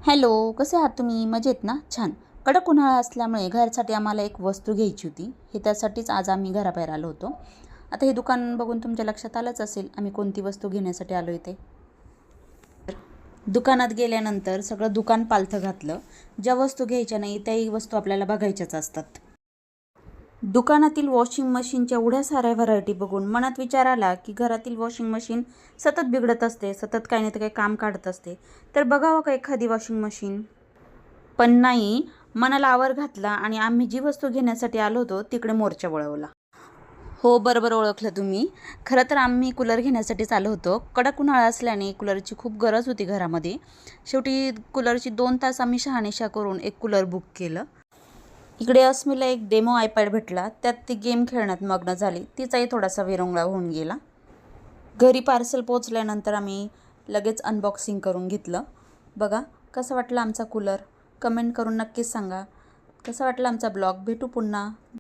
Hello, कसे आहात तुम्ही? मजेत ना? छान. कडक उन्हाळा असल्यामुळे घरासाठी आम्हाला एक वस्तू घ्यायची होती. हे त्यासाठीच आज आम्ही घराबाहेर आलो होतो. आता हे दुकान बघून तुमच्या लक्षात आलंच असेल आम्ही कोणती वस्तू घेण्यासाठी आलो आहे ते. दुकानात गेल्यानंतर सगळं दुकान पालथं घातलं. ज्या वस्तू घ्यायच्या नाही त्याही वस्तू आपल्याला बघायच्याच असतात. दुकानातील वॉशिंग मशीनच्या एवढ्या साऱ्या व्हरायटी बघून मनात विचार आला की घरातील वॉशिंग मशीन सतत बिघडत असते, सतत काही नाही तर काही काम काढत असते, तर बघावं का एखादी वॉशिंग मशीन. पण नाही, मनाला आवर घातला आणि आम्ही जी वस्तू घेण्यासाठी आलो होतो तिकडे मोर्चा वळवला. हो, बरोबर ओळखलं तुम्ही. खरं तर आम्ही कूलर घेण्यासाठीच आलो होतो. कडक उन्हाळा असल्याने कूलरची खूप गरज होती घरामध्ये. शेवटी कूलरची 2 तास आम्ही शहानिशा करून एक कूलर बुक केलं. इकडे अस्मीला एक डेमो आयपॅड भेटला, त्यात ती गेम खेळण्यात मग्न झाली. तिचाही थोडासा विरंगुळा होऊन गेला. घरी पार्सल पोचल्यानंतर आम्ही लगेच अनबॉक्सिंग करून घेतलं. बघा कसा वाटला आमचा कूलर. कमेंट करून नक्कीच सांगा. कसा वाटला आमचा ब्लॉग. भेटू पुन्हा.